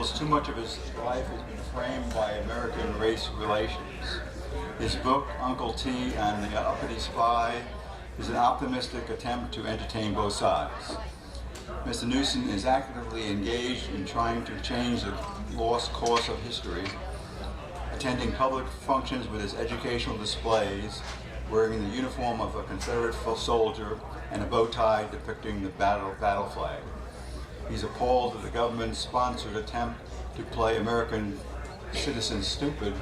feels too much of his life has been framed by American race relations. His book, Uncle T and the Uppity Spy, is an optimistic attempt to entertain both sides. Mr. Newson is actively engaged in trying to change the lost course of history, attending public functions with his educational displays, wearing the uniform of a Confederate soldier and a bow tie depicting the battle flag. He's appalled at the government-sponsored attempt to play American citizens stupid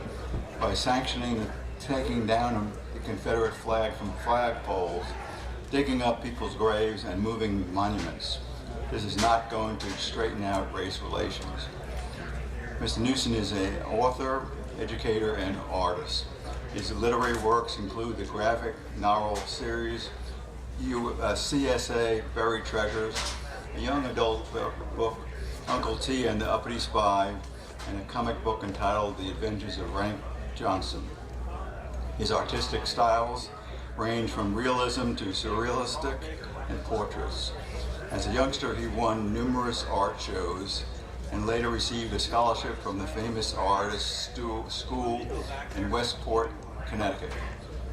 by sanctioning the taking down the Confederate flag from flagpoles, digging up people's graves, and moving monuments. This is not going to straighten out race relations. Mr. Newson is an author, educator, and artist. His literary works include the graphic novel series CSA Buried Treasures, a young adult book, Uncle T and the Uppity Spy, and a comic book entitled The Adventures of Rank Johnson. His artistic styles range from realism to surrealistic and portraits. As a youngster, he won numerous art shows and later received a scholarship from the famous artist school in Westport, Connecticut.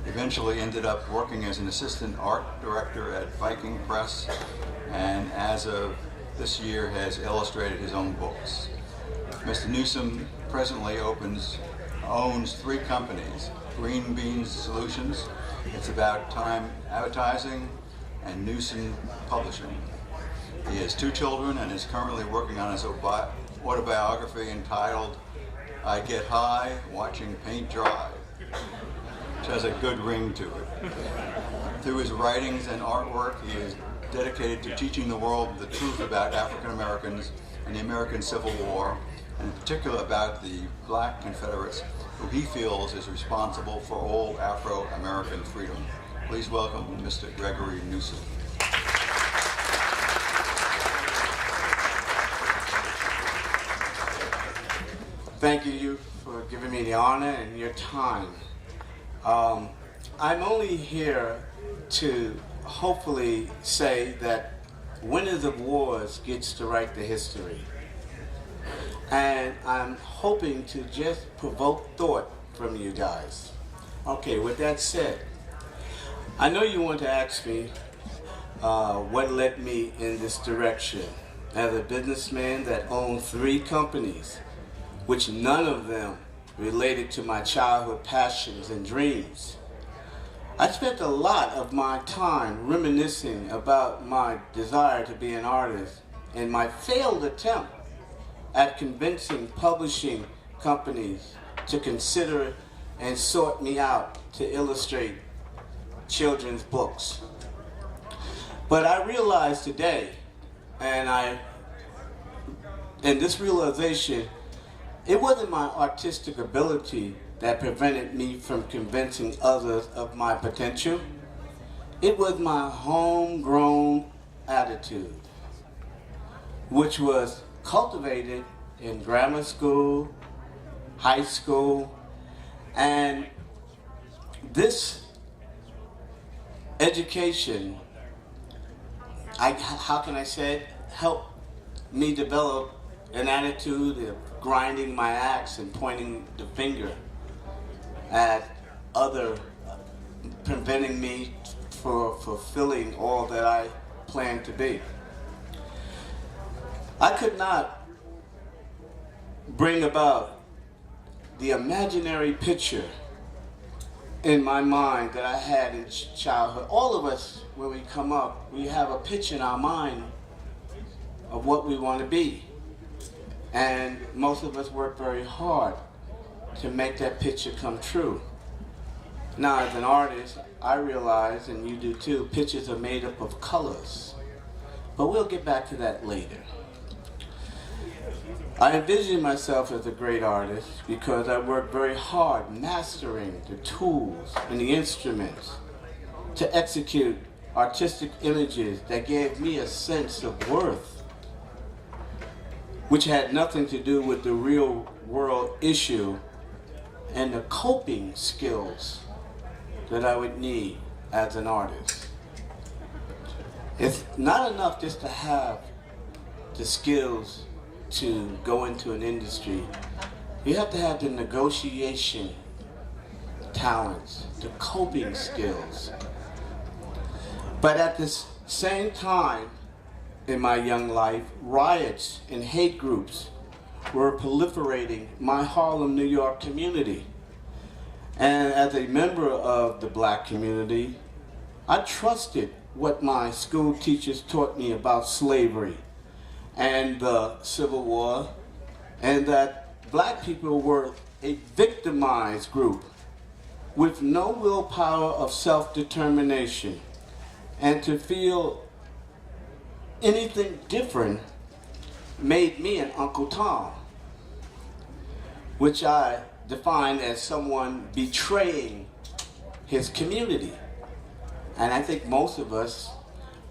Eventually ended up working as an assistant art director at Viking Press, and as of this year has illustrated his own books. Mr. Newsom presently owns 3 companies: Green Beans Solutions, It's About Time Advertising, and Newson Publishing. He has 2 children and is currently working on his autobiography entitled I Get High Watching Paint Dry, which has a good ring to it. Through his writings and artwork, he is dedicated to teaching the world the truth about African Americans and the American Civil War, and in particular about the Black Confederates, who he feels is responsible for all Afro-American freedom. Please welcome Mr. Gregory Newson. Thank you for giving me the honor and your time. I'm only here to hopefully say that winners of wars gets to write the history. And I'm hoping to just provoke thought from you guys. Okay, with that said, I know you want to ask me what led me in this direction. As a businessman that owned 3 companies, which none of them related to my childhood passions and dreams, I spent a lot of my time reminiscing about my desire to be an artist and my failed attempt at convincing publishing companies to consider and sort me out to illustrate children's books. But I realize today, and this realization, it wasn't my artistic ability that prevented me from convincing others of my potential. It was my homegrown attitude, which was cultivated in grammar school, high school, and this education, how can I say it, helped me develop an attitude of grinding my axe and pointing the finger at other, preventing me from fulfilling all that I planned to be. I could not bring about the imaginary picture in my mind that I had in childhood. All of us, when we come up, we have a picture in our mind of what we want to be. And most of us work very hard to make that picture come true. Now, as an artist, I realize, and you do too, pictures are made up of colors. But we'll get back to that later. I envision myself as a great artist because I work very hard mastering the tools and the instruments to execute artistic images that gave me a sense of worth, which had nothing to do with the real world issue and the coping skills that I would need as an artist. It's not enough just to have the skills to go into an industry, you have to have the negotiation talents, the coping skills. But at the same time, in my young life, riots and hate groups were proliferating my Harlem, New York community. And as a member of the black community, I trusted what my school teachers taught me about slavery and the Civil War, and that black people were a victimized group with no willpower of self-determination, and to feel anything different made me an Uncle Tom, which I define as someone betraying his community. And I think most of us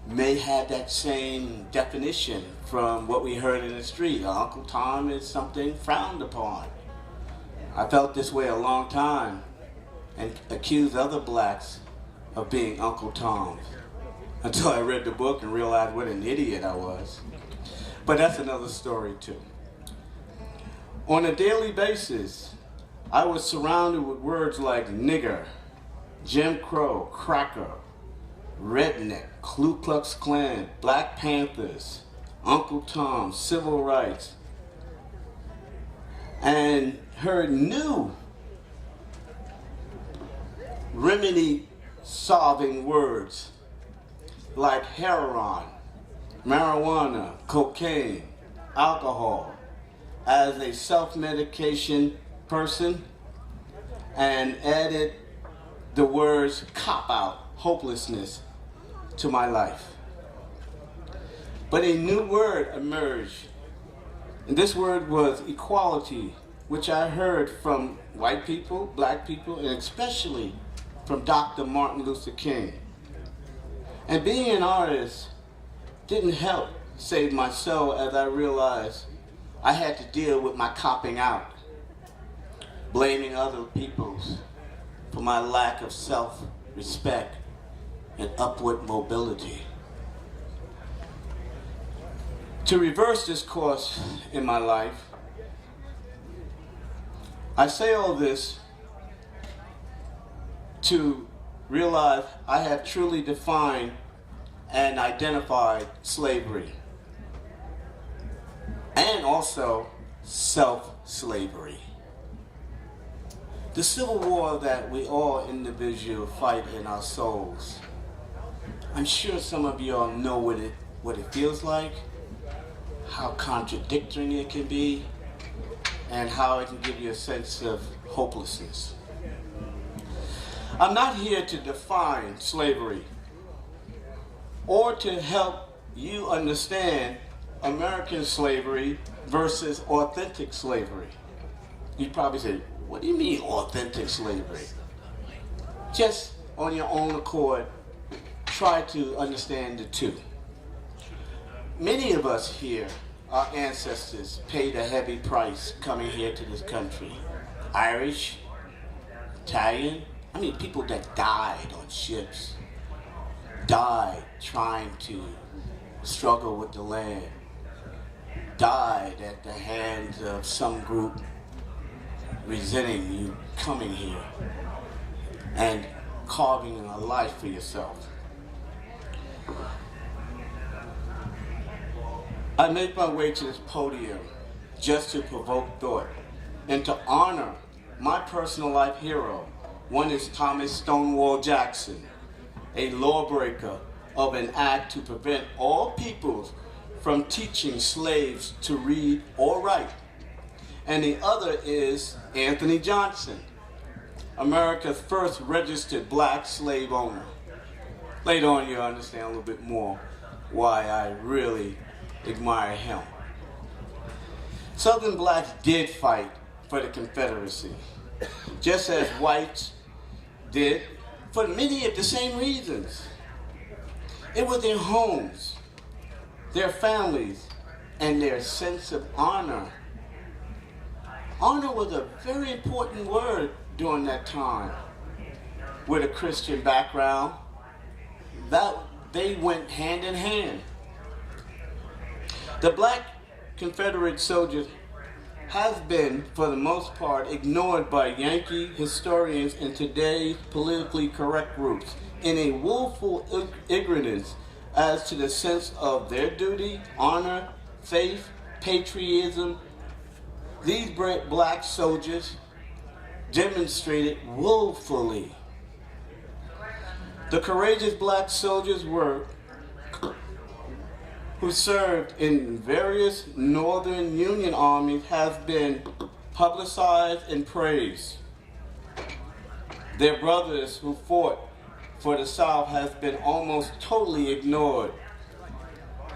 may have that same definition from what we heard in the street. Uncle Tom is something frowned upon. I felt this way a long time and accused other blacks of being Uncle Toms until I read the book and realized what an idiot I was. But that's another story too. On a daily basis, I was surrounded with words like nigger, Jim Crow, cracker, redneck, Ku Klux Klan, Black Panthers, Uncle Tom, civil rights, and heard new remedy-solving words like heroin, marijuana, cocaine, alcohol, as a self-medication person, and added the words cop-out, hopelessness, to my life. But a new word emerged, and this word was equality, which I heard from white people, black people, and especially from Dr. Martin Luther King. And being an artist didn't help save my soul, as I realized I had to deal with my copping out, blaming other peoples for my lack of self-respect and upward mobility. To reverse this course in my life, I say all this to realize I have truly defined and identified slavery, and also self-slavery. The Civil War that we all individually fight in our souls. I'm sure some of you all know what it feels like, how contradictory it can be, and how it can give you a sense of hopelessness. I'm not here to define slavery or to help you understand American slavery versus authentic slavery. You'd probably say, what do you mean authentic slavery? Just on your own accord, try to understand the two. Many of us here, our ancestors, paid a heavy price coming here to this country. Irish, Italian, people that died on ships, died trying to struggle with the land, died at the hands of some group resenting you coming here and carving a life for yourself. I made my way to this podium just to provoke thought and to honor my personal life hero. One is Thomas Stonewall Jackson, a lawbreaker of an act to prevent all peoples from teaching slaves to read or write. And the other is Anthony Johnson, America's first registered black slave owner. Later on you'll understand a little bit more why I really admire him. Southern blacks did fight for the Confederacy, just as whites did for many of the same reasons. It was their homes, their families, and their sense of honor. Honor was a very important word during that time. With a Christian background, that they went hand in hand. The black Confederate soldiers has been, for the most part, ignored by Yankee historians and today's politically correct groups in a willful ignorance as to the sense of their duty, honor, faith, patriotism. These black soldiers demonstrated willfully. The courageous black soldiers who served in various Northern Union armies have been publicized and praised. Their brothers who fought for the South have been almost totally ignored.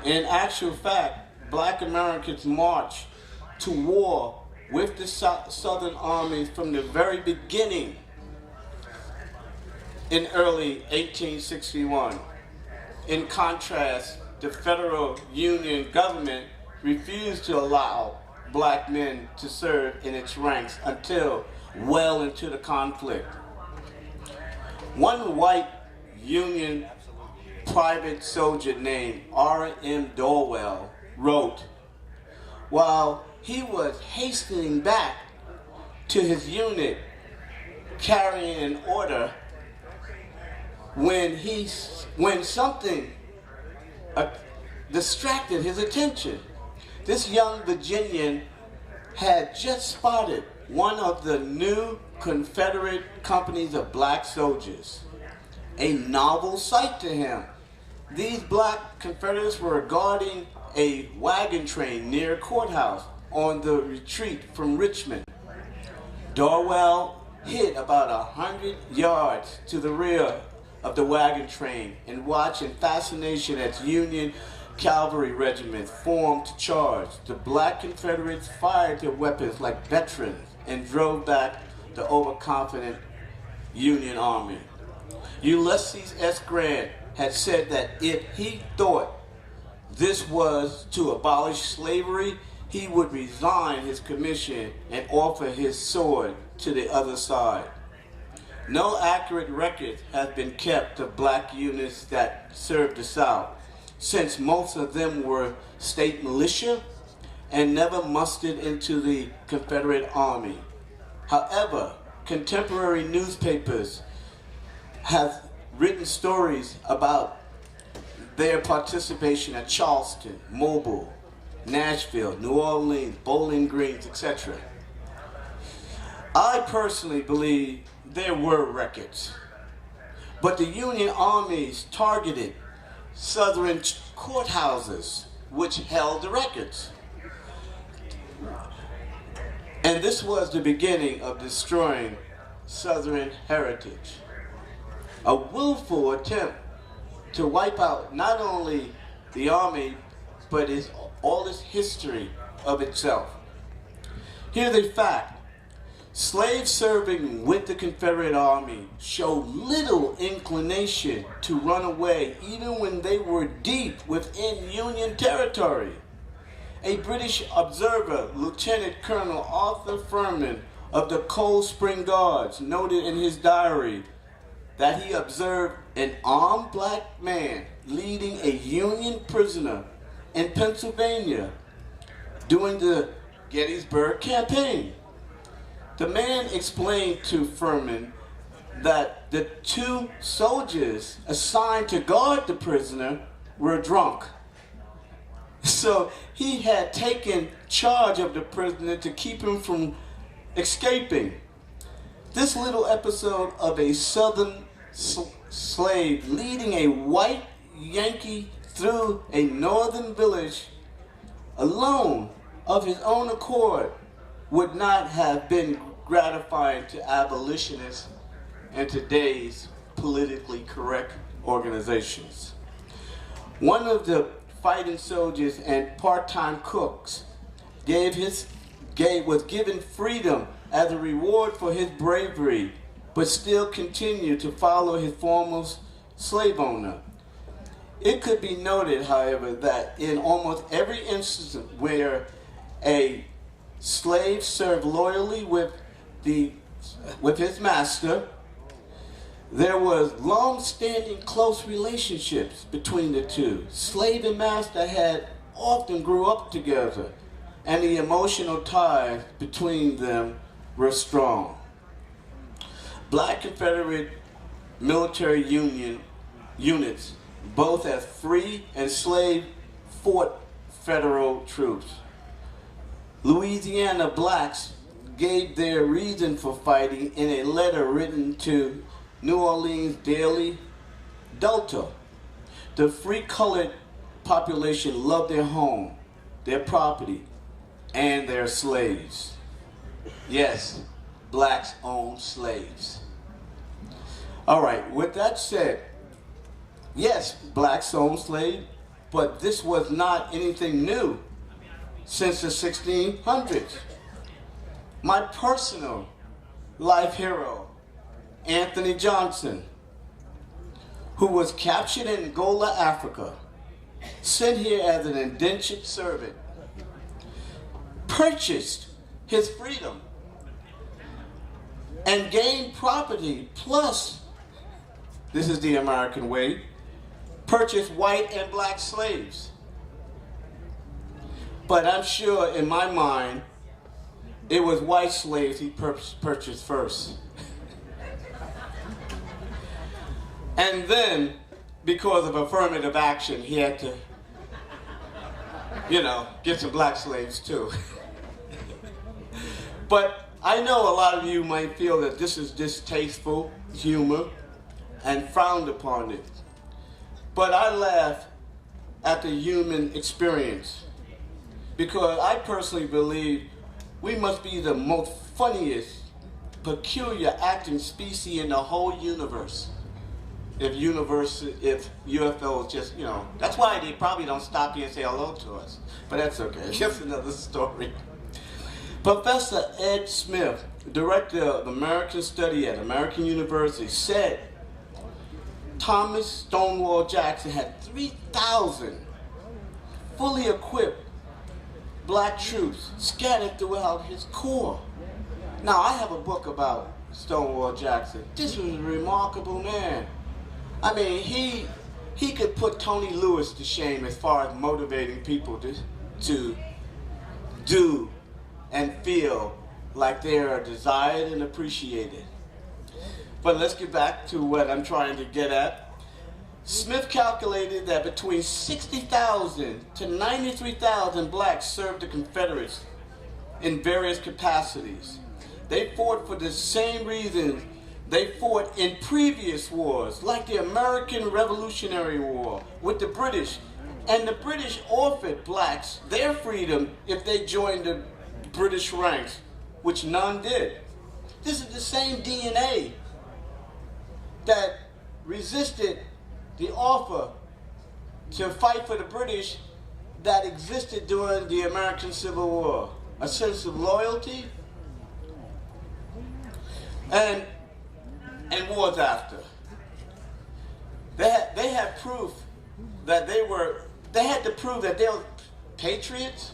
In actual fact, black Americans marched to war with the Southern armies from the very beginning in early 1861. In contrast, the federal Union government refused to allow black men to serve in its ranks until well into the conflict. One white Union private soldier named R.M. Dorwell wrote, while he was hastening back to his unit carrying an order, when something distracted his attention. This young Virginian had just spotted one of the new Confederate companies of black soldiers, a novel sight to him. These black Confederates were guarding a wagon train near courthouse on the retreat from Richmond. Dorwell hid about 100 yards to the rear of the wagon train and watched in fascination as Union cavalry regiments formed to charge. The black Confederates fired their weapons like veterans and drove back the overconfident Union army. Ulysses S. Grant had said that if he thought this was to abolish slavery, he would resign his commission and offer his sword to the other side. No accurate record has been kept of black units that served the South, since most of them were state militia and never mustered into the Confederate Army. However, contemporary newspapers have written stories about their participation at Charleston, Mobile, Nashville, New Orleans, Bowling Green, etc. I personally believe there were records, but the Union armies targeted Southern courthouses which held the records. And this was the beginning of destroying Southern heritage. A willful attempt to wipe out not only the Army, but all its history of itself. Here's a fact. Slaves serving with the Confederate Army showed little inclination to run away even when they were deep within Union territory. A British observer, Lieutenant Colonel Arthur Furman of the Cold Spring Guards, noted in his diary that he observed an armed black man leading a Union prisoner in Pennsylvania during the Gettysburg campaign. The man explained to Furman that the two soldiers assigned to guard the prisoner were drunk. So he had taken charge of the prisoner to keep him from escaping. This little episode of a Southern slave leading a white Yankee through a northern village alone of his own accord would not have been gratifying to abolitionists and today's politically correct organizations. One of the fighting soldiers and part-time cooks was given freedom as a reward for his bravery, but still continued to follow his former slave owner. It could be noted, however, that in almost every instance where a slave served loyally with his master, there was long-standing close relationships between the two. Slave and master had often grew up together, and the emotional ties between them were strong. Black Confederate military units, both as free and slave, fought federal troops. Louisiana blacks gave their reason for fighting in a letter written to New Orleans Daily Delta. The free colored population loved their home, their property, and their slaves. Yes, blacks owned slaves. All right, with that said, yes, blacks owned slaves, but this was not anything new since the 1600s. My personal life hero, Anthony Johnson, who was captured in Angola, Africa, sent here as an indentured servant, purchased his freedom, and gained property, plus, this is the American way, purchased white and black slaves. But I'm sure in my mind, it was white slaves he purchased first. And then, because of affirmative action, he had to, get some black slaves too. But I know a lot of you might feel that this is distasteful humor and frowned upon it. But I laugh at the human experience because I personally believe we must be the most funniest, peculiar acting species in the whole universe. If UFOs just, that's why they probably don't stop here and say hello to us. But that's okay, that's another story. Professor Ed Smith, director of American Study at American University, said Thomas Stonewall Jackson had 3,000 fully equipped black troops scattered throughout his corps. Now, I have a book about Stonewall Jackson. This was a remarkable man. I mean, he could put Tony Lewis to shame as far as motivating people to do and feel like they are desired and appreciated. But let's get back to what I'm trying to get at. Smith calculated that between 60,000 to 93,000 blacks served the Confederates in various capacities. They fought for the same reasons they fought in previous wars, like the American Revolutionary War with the British. And the British offered blacks their freedom if they joined the British ranks, which none did. This is the same DNA that resisted the offer to fight for the British that existed during the American Civil War. A sense of loyalty and wars after. They had proof that they had to prove that they were patriots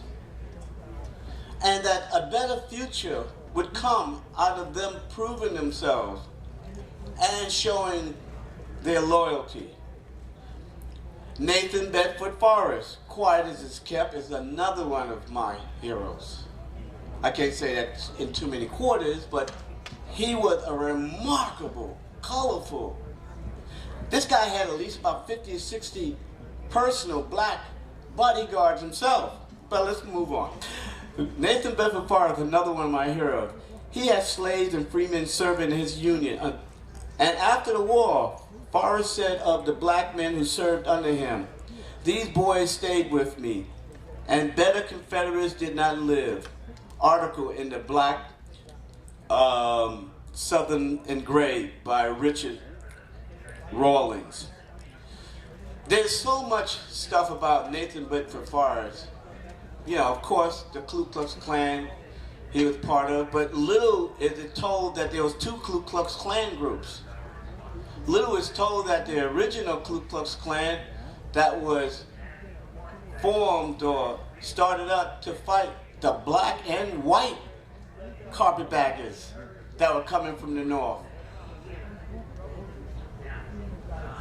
and that a better future would come out of them proving themselves and showing their loyalty. Nathan Bedford Forrest, quiet as it's kept, is another one of my heroes. I can't say that in too many quarters, but he was a remarkable, colorful. This guy had at least about 50 or 60 personal black bodyguards himself. But let's move on. Nathan Bedford Forrest, another one of my heroes. He had slaves and freemen serving in his union. And after the war, Forrest said of the black men who served under him, "These boys stayed with me, and better Confederates did not live." Article in the Black Southern Engraved by Richard Rawlings. There's so much stuff about Nathan Bedford Forrest. Of course, the Ku Klux Klan he was part of, but little is it told that there was two Ku Klux Klan groups. Little is told that the original Ku Klux Klan that was formed or started up to fight the black and white carpetbaggers that were coming from the north.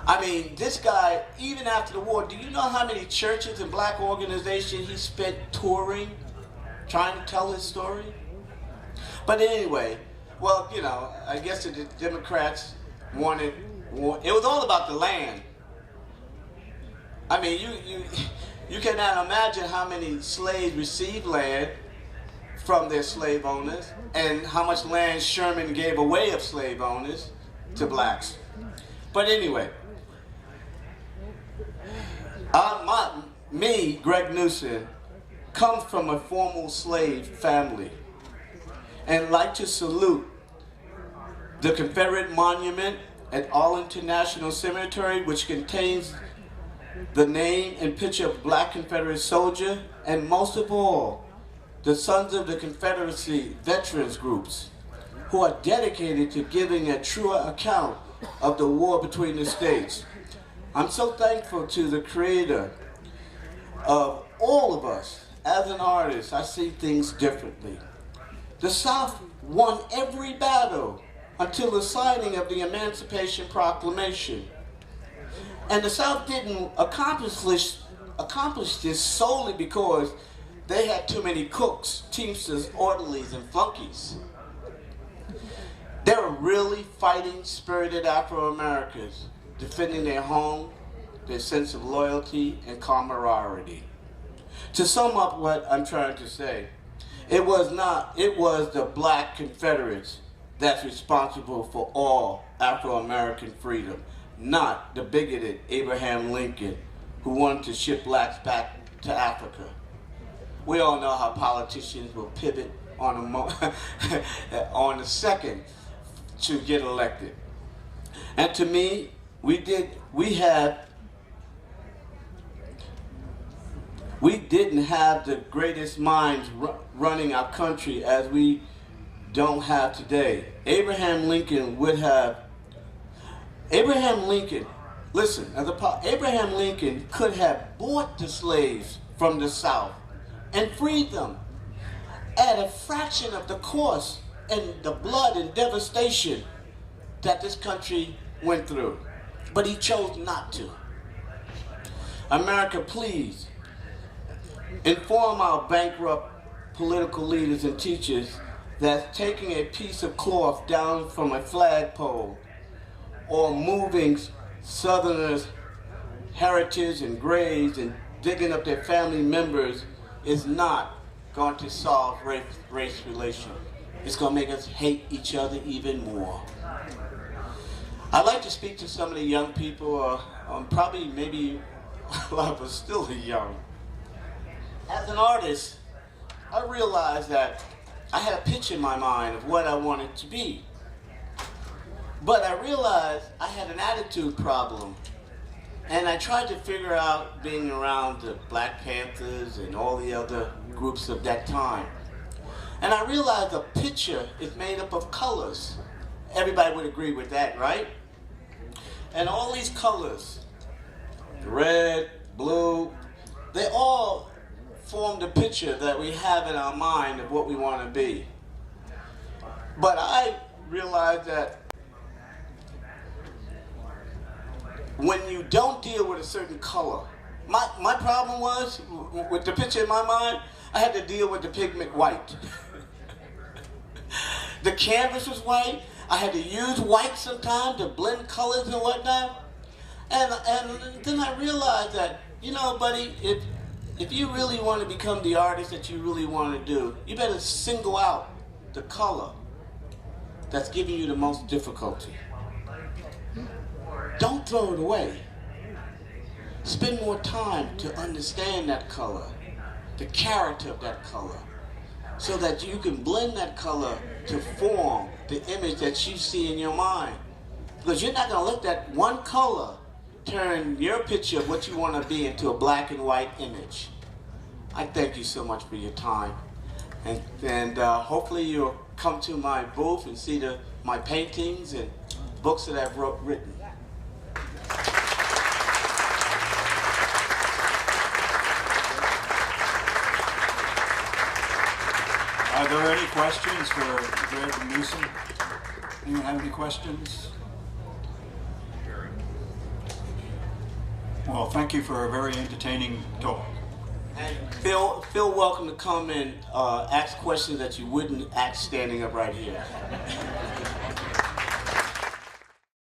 I mean, this guy, even after the war, do you know how many churches and black organizations he spent touring trying to tell his story. But anyway, well, you know, I guess the Democrats wanted, it was all about the land. I mean, you cannot imagine how many slaves received land from their slave owners and how much land Sherman gave away of slave owners to blacks. But anyway, me, Greg Newson, comes from a formal slave family and like to salute the Confederate monument at Arlington National Cemetery, which contains the name and picture of black Confederate soldier, and most of all, the Sons of the Confederacy veterans groups who are dedicated to giving a truer account of the war between the states. I'm so thankful to the creator of all of us. As an artist, I see things differently. The South won every battle until the signing of the Emancipation Proclamation. And the South didn't accomplish this solely because they had too many cooks, teamsters, orderlies, and flunkies. They were really fighting spirited Afro-Americans, defending their home, their sense of loyalty and camaraderie. To sum up what I'm trying to say, it was the black Confederates that's responsible for all Afro-American freedom, not the bigoted Abraham Lincoln who wanted to ship blacks back to Africa. We all know how politicians will pivot on a second to get elected. And to me, we didn't have the greatest minds running our country as we don't have today. Abraham Lincoln, listen, Abraham Lincoln could have bought the slaves from the South and freed them at a fraction of the cost and the blood and devastation that this country went through. But he chose not to. America, please inform our bankrupt political leaders and teachers that taking a piece of cloth down from a flagpole or moving Southerners' heritage and graves and digging up their family members is not going to solve race relations. It's going to make us hate each other even more. I'd like to speak to some of the young people, probably maybe a lot of us still young. As an artist, I realized that I had a picture in my mind of what I wanted to be. But I realized I had an attitude problem. And I tried to figure out being around the Black Panthers and all the other groups of that time. And I realized a picture is made up of colors. Everybody would agree with that, right? And all these colors, red, blue, they all form the picture that we have in our mind of what we want to be. But I realized that when you don't deal with a certain color, my problem was, with the picture in my mind, I had to deal with the pigment white. The canvas was white. I had to use white sometimes to blend colors and whatnot. And then I realized that, you know, buddy, if you really want to become the artist that you really want to do, you better single out the color that's giving you the most difficulty. Don't throw it away. Spend more time to understand that color, the character of that color, so that you can blend that color to form the image that you see in your mind. Because you're not going to let that one color turn your picture of what you want to be into a black and white image. I thank you so much for your time. And hopefully you'll come to my booth and see my paintings and books that I've written. Are there any questions for Gregory Newson? Anyone have any questions? Well, thank you for a very entertaining talk. feel welcome to come and ask questions that you wouldn't ask standing up right here.